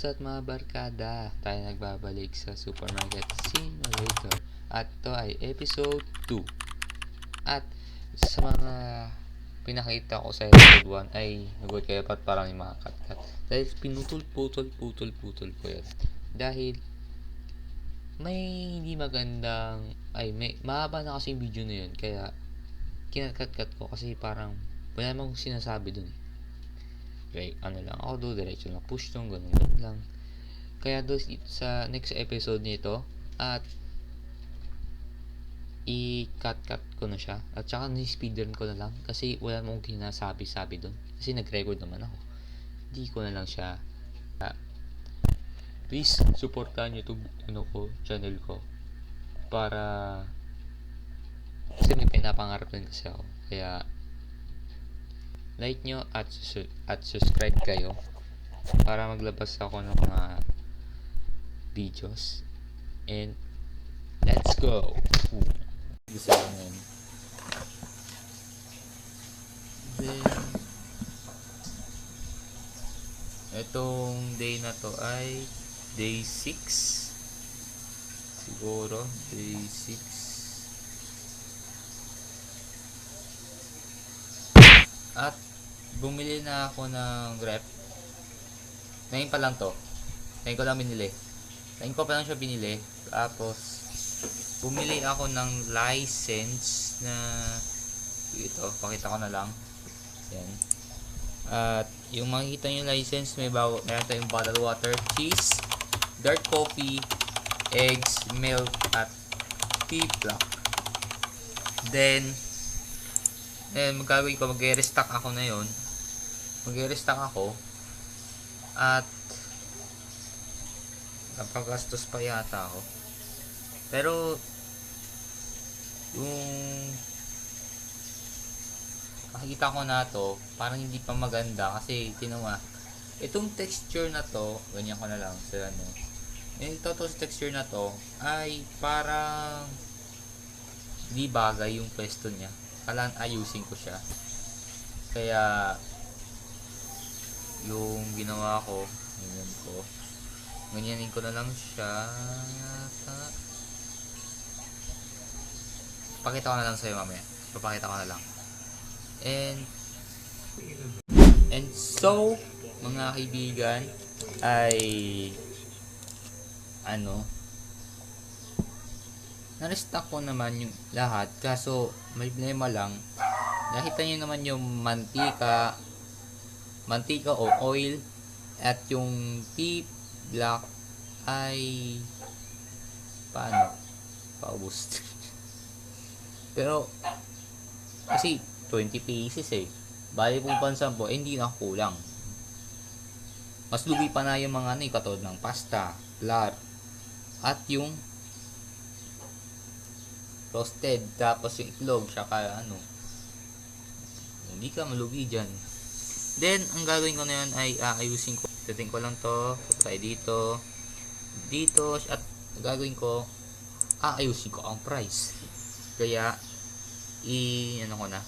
What's up mga barkada? Tayo nagbabalik sa Supermarket Simulator. At ito ay episode 2. At sa mga pinakita ko sa episode 1 ay nagulat kayo ba't parang yung mga cut-cut. Dahil pinutol-putol ko yan. Dahil may hindi magandang may mahaba na kasi yung video na yun. Kaya kinat-cut ko kasi parang wala namang sinasabi dun eh. Ano lang ako do, diretso lang push tong ganun lang. Kaya do sa next episode nito at i-cut ko na siya at saka ni-speedrun ko na lang kasi wala namang kinasabi-sabi doon kasi nag-record naman ako. Hindi ko na lang siya please supportahan niyo itong channel ko para kasi may pinapangarap din kasi ako. Kaya like nyo at subscribe kayo para maglabas ako ng mga videos. And let's go. Gusto ko na yun. Then itong day na to ay day 6 siguro. Day 6 at bumili na ako ng rep. Ngayon pa lang to. Ngayon ko lang binili. Ngayon ko pa lang siya binili. Tapos bumili ako ng license na ito. Pakita ko na lang. Yan. At yung makikita nyo license, meron tayong bottled water, cheese, dark coffee, eggs, milk, at tea block. Then magagawin ko, mag-restock ako na yun. Mag-restock ako. At napagastos pa yata ako. Pero yung makikita ko na to, parang hindi pa maganda kasi tinawa. Itong texture na to, ganyan ko na lang sa ano. Ito sa texture na to ay parang di bagay yung pwesto niya. Kailangan ayusin ko siya. Kaya yung ginawa ko, ganyanin ko na lang siya. Pakita ko na lang sa'yo mamaya. Papakita ko na lang. And so mga kaibigan ay na-restock ko naman yung lahat, kaso may problema lang. Nakita nyo naman yung mantika o oil at yung tea black ay paubos. Pero kasi 20 pieces bali po pansampo, hindi na kulang. Mas lugi pa na yung mga katulad ng pasta, flour, at yung roasted, tapos yung itlog, saka hindi ka malugi dyan. Then ang gagawin ko na yun ay aayusin ko. Setting ko lang to, try dito, at gagawin ko, aayusin ko ang price. Kaya ko na.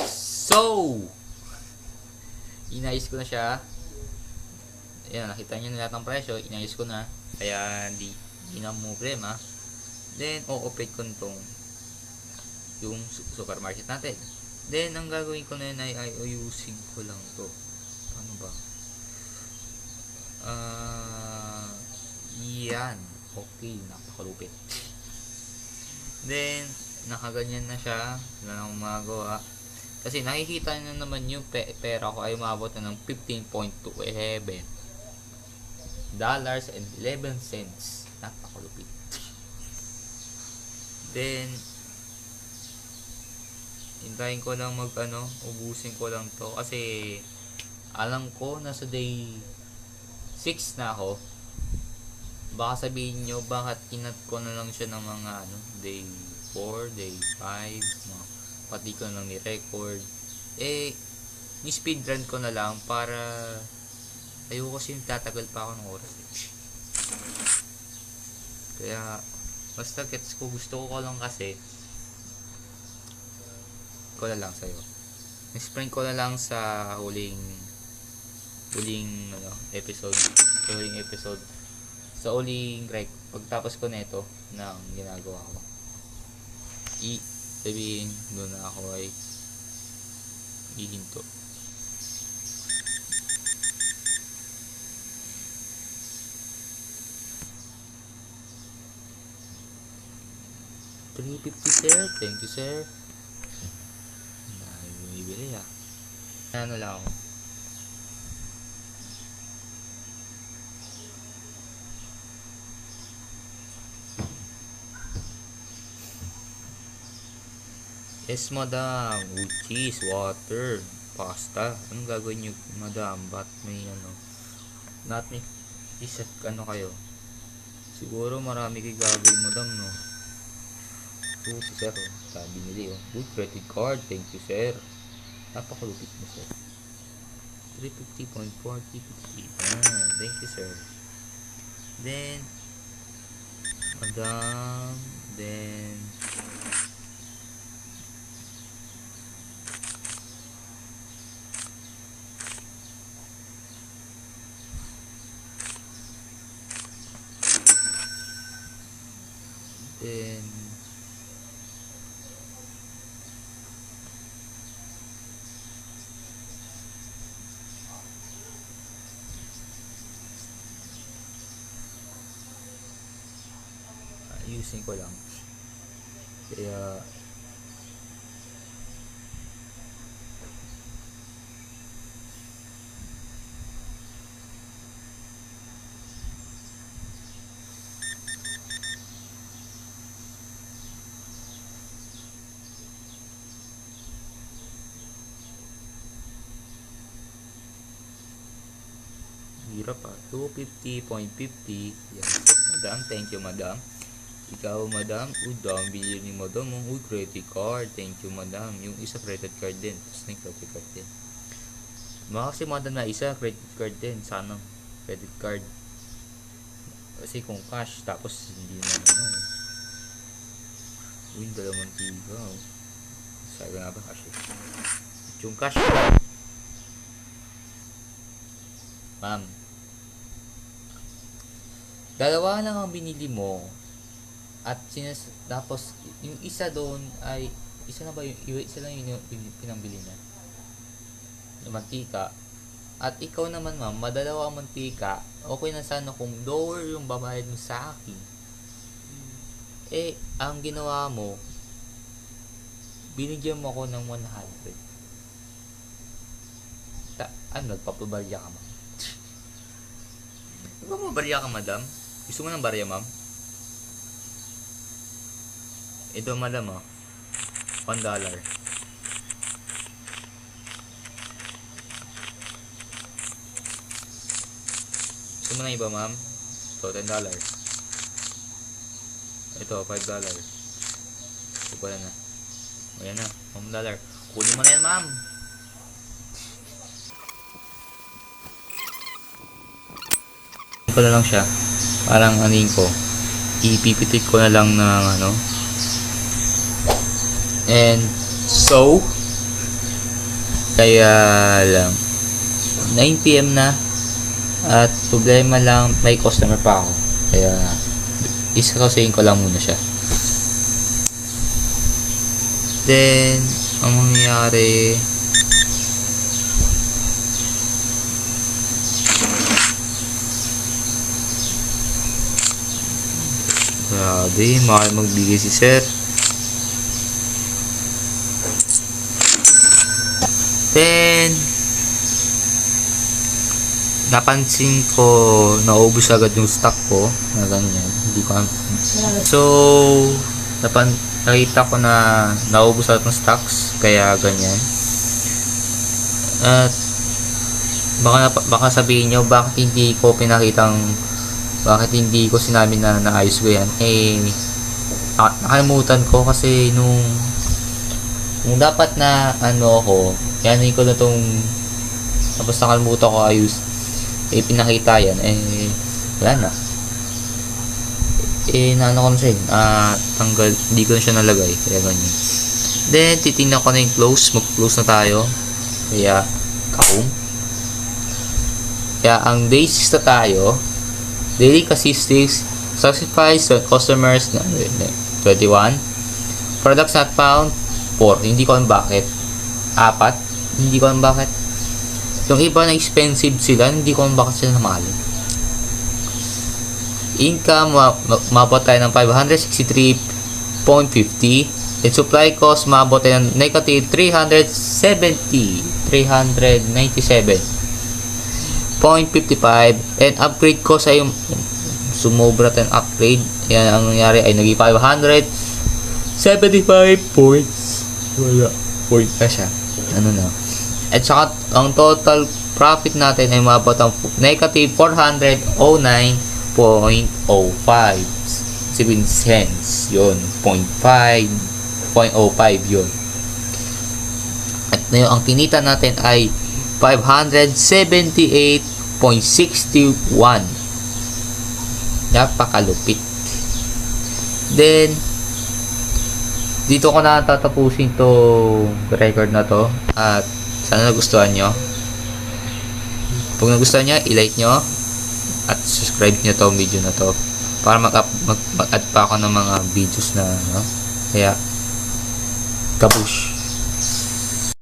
So inayos ko na siya. Ayan, nakita nyo na lahat ng presyo. Inayos ko na, kaya hindi na problema. Then o-operate ko nitong yung supermarket natin. Then ang gagawin ko na yun ay ayusin ko lang to. Paano ba? Yan. Okay, napakalupit. Then nakaganyan na siya. Wala na akong magagawa. Kasi nakikita nyo naman yung pera ko ay umabot na ng $15.27 and 11 cents. Napakalupit. Then hintayin ko lang ubusin ko lang to kasi alam ko nasa day 6 na ako. Baka sabihin nyo bakit kinat ko na lang siya ng mga day 4, day 5, pati ko lang ni-record. Ni-speedrun ko na lang para ayoko kasi yung tatagal pa ako ng oras. Kaya basta gets ko, gusto ko lang kasi ko na lang sa'yo. Ni-spring ko na lang sa huling Uling episode. Sa uling rec, pagtapos ko nito ng ginagawa ko, sabihin doon na ako ay hihinto. $350 sir, thank you sir. Dahil bumibili ano lang ako. Yes, madam. Cheese, water, pasta. Anong gagawin nyo, madam? Ba't may Not me. Isip, kayo? Siguro marami kayo gagawin, madam, no? Si sir, binili, oh. Good credit card. Thank you, sir. Napakalupit mo, sir. 350.4050. Thank you, sir. Then, madam, then, ayusin ko lang. Kaya hirap 250.50. Yan. Madam, thank you, madam. Ikaw, madam, dami bili ni madam. Credit card. Thank you, madam. Yung isa credit card din. Tapos na yung credit card din. Kasi madam na isa credit card din. Sana credit card. Kasi kung cash, tapos hindi na yung dalawang tiga. Sabi nga ba cash yung cash. Ma'am, dalawa lang ang binili mo. At tapos yung isa doon ay isa lang yung pinambili niya, yung mantika. At ikaw naman, ma'am, madalawa ang mantika. Okay na sana kung lower yung babayad mo sa akin. Ang ginawa mo, binigyan mo ako ng 100. Nagpapabarya ka, ma'am? Nagpapabarya ka, madam? Gusto mo ng barya, ma'am? Ito, madam, $1. Gusto mo na iba, ma'am? Ito, $10. Ito, $5. Ito pala na. Ayan na, $1. Kunin mo na yan, ma'am. Ko na lang siya. Parang ko. Ipipitik ko na lang ng And so, kaya lang 9 PM na at problema lang, may customer pa ako. Kaya isa-kasayin ko lang muna siya. Then, ang mangyayari, grabe, mahal magbigay si sir. Then, napansin ko, naubos agad yung stock ko, na ganyan, hindi ko so, nakita ko na naubos agad yung stocks, kaya ganyan. At, baka sabihin nyo, bakit hindi ko sinabi na naayos ko yan. Nakalimutan ko kasi nung dapat na ako, yan ko na tong tapos nakalimutan ko ayos, pinakita yan, wala na. Naano ko na siya, tanggal, hindi ko na siya nalagay, kaya ganyan. Then, titingnan ko na yung close, mag-close na tayo, kaya, kaum. Kaya ang day 6 na tayo, daily statistics, sacrifice to customers na 21, products not found 4, hindi ko alam bakit. 4, hindi ko alam bakit. Yung iba na expensive sila, hindi ko alam bakit sila mahal. Income, mabot tayo ng 563.50. And supply cost, mabot tayo ng negative 397.55. And upgrade cost ay yung sumobra tayong upgrade. Yan ang nangyari ay naging 575 points. Wala. Point pa siya. Ano na. At saka, ang total profit natin ay mabot ang negative 409.05 7 cents. Yun. 0.05 yun. At ngayon, ang kinita natin ay 578.61. Napakalupit. Then, dito ko na tatapusin to record na to. At sana nagustuhan nyo. Kung nagustuhan nyo, i-like nyo at subscribe nyo to video na to para mag-add pa ako ng mga videos na kaya kabush.